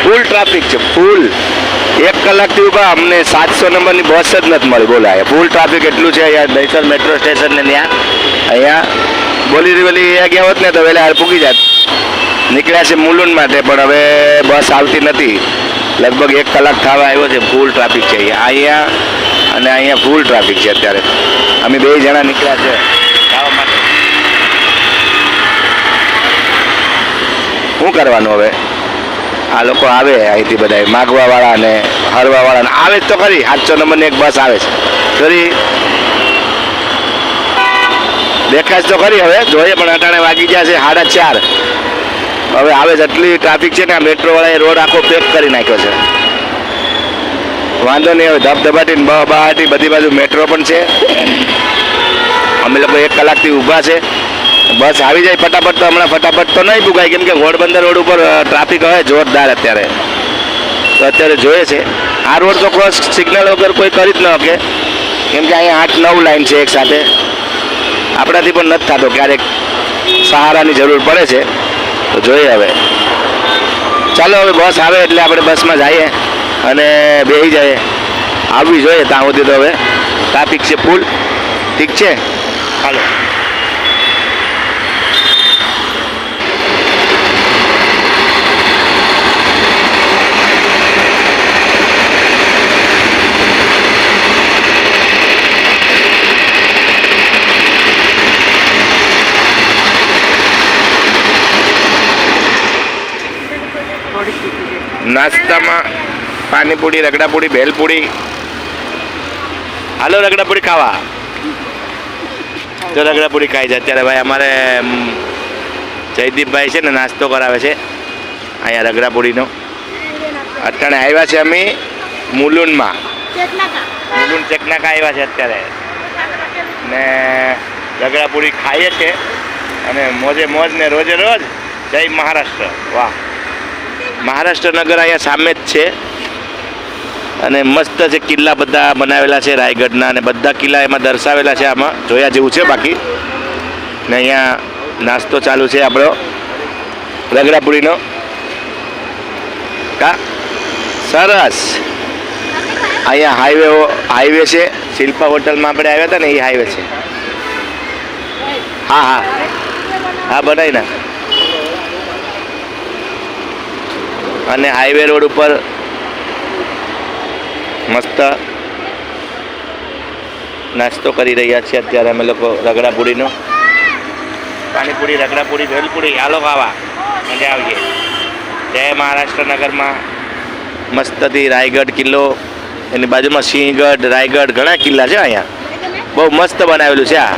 Full traffic છે, ફૂલ. 1 કલાકથી ઊભા, અમને 700 નંબરની બસ જ નથી મળી. બોલો, અહીંયા ફૂલ ટ્રાફિક એટલું છે. અહીંયા દહીસર મેટ્રો સ્ટેશન ને ત્યાં અહીંયા બોલી અહીંયા ગયા હોત ને તો વહેલા પૂગી જાત. નીકળ્યા છે મુલુંડ માટે, પણ હવે બસ આવતી નથી. લગભગ 1 કલાક થવા આવ્યો છે. ફૂલ ટ્રાફિક છે અહીંયા અને અહીંયા ફૂલ ટ્રાફિક છે અત્યારે. અમે 2 જણા નીકળ્યા છે જવા માટે. શું કરવાનું હવે? આ લોકો આવે અહીંથી બધા માગવાવાળા અને હરવાવાળા આવે જ તો ખરી. 700 નંબરની એક બસ આવે છે ખરી, દેખાય તો ખરી. હવે જોઈએ, પણ અટાણે વાગી ગયા છે 4:30. હવે આવે છે. એટલી ટ્રાફિક છે ને આ મેટ્રોવાળાએ રોડ આખો પેક કરી નાખ્યો છે. વાંધો નહીં, હવે ધબધબાટી બહાટી બધી બાજુ મેટ્રો પણ છે. અમે લોકો 1 કલાકથી ઊભા છે. બસ આવી જાય ફટાફટ તો હમણાં ફટાફટ તો નહીં ભૂગાય, કેમ કે ઘોડબંદર રોડ ઉપર ટ્રાફિક હોય જોરદાર અત્યારે. તો અત્યારે જોઈએ છે આ રોડ તો ક્રોસ સિગ્નલ વગર કોઈ કરી જ ન શકે, કેમ કે અહીંયા 8-9 લાઈન છે એક સાથે. આપણાથી પણ નથી થતો, ક્યારેક સહારાની જરૂર પડે છે. તો જોઈએ હવે. ચાલો હવે બસ આવે એટલે આપણે બસમાં જઈએ અને બેસી જઈએ. આવવી જોઈએ ત્યાં સુધી તો. હવે ટ્રાફિક છે ફૂલ. ઠીક છે, ચાલો. નાસ્તામાં પાણીપુરી, રગડાપુરી, ભેલપુરી. હાલો રગડાપુરી ખાવા. તો રગડાપુરી ખાઈ છે અત્યારે ભાઈ. અમારે જયદીપભાઈ છે ને નાસ્તો કરાવે છે અહીંયા રગડાપુરીનો. અત્યારે આવ્યા છે અમે મુલુંડમાં. મુલુંડ ચેકનાકા આવ્યા છે અત્યારે ને રગડાપુરી ખાઈએ છે અને મોજે મોજ ને રોજે રોજ. જય મહારાષ્ટ્ર. વાહ, મહારાષ્ટ્ર નગર અહીંયા સામે જ છે અને મસ્ત છે. કિલ્લા બધા બનાવેલા છે રાયગઢના, અને બધા કિલ્લા એમાં દર્શાવેલા છે. આમાં જોયા જેવું છે બાકી. ને અહીંયા નાસ્તો ચાલુ છે આપણો રગડાપુરીનો. કા સરસ. અહીંયા હાઈવે છે. શિલ્પા હોટલમાં આપણે આવ્યા હતા ને, એ હાઈવે છે. હા હા હા, બનાવી ના. અને હાઈવે રોડ ઉપર મસ્ત નાસ્તો કરી રહ્યા છીએ અત્યારે અમે લોકો રગડાપુરીનો. પાણીપુરી, રગડાપુરી, ભેલપુરી. હાલો ખાવા, મજા આવીએ. જય મહારાષ્ટ્ર નગરમાં મસ્તથી રાયગઢ કિલ્લો, એની બાજુમાં સિંહગઢ, રાયગઢ, ઘણા કિલ્લા છે અહીંયા. બહુ મસ્ત બનાવેલું છે. આ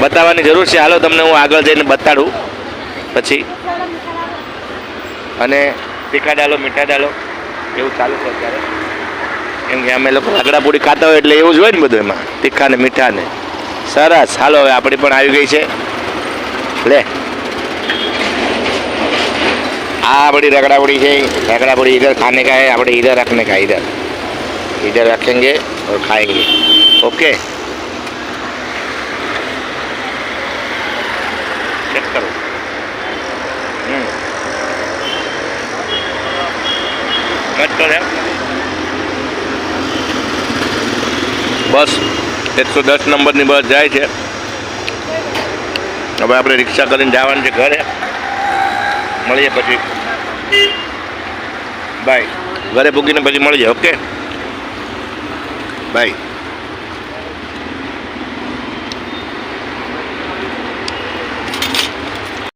બતાવવાની જરૂર છે. હાલો તમને હું આગળ જઈને બતાડું પછી. અને તીખા ડાલો, મીઠા ડાલો એવું ચાલુ છે અત્યારે. કેમ કે અમે લોકો રગડાપુરી ખાતા હોય એટલે એવું જ હોય ને બધું એમાં, તીખા ને મીઠા ને. સરસ. હાલો હવે આપણી પણ આવી ગઈ છે. લે, આ बड़ी रगड़ाबड़ी है। रगड़ाबड़ी इधर खाने का है, આપણે इधर रखने का, इधर रखेंगे और खाएंगे। ओके, चेक करो। मत कर यार। बस 110 નંબરની બસ જાય છે। હવે આપણે રિક્ષા કરીને જવાનું છે ઘરે। મળીએ પછી, બાય। ઘરે પૂગીને પછી મળીએ। Okay, by.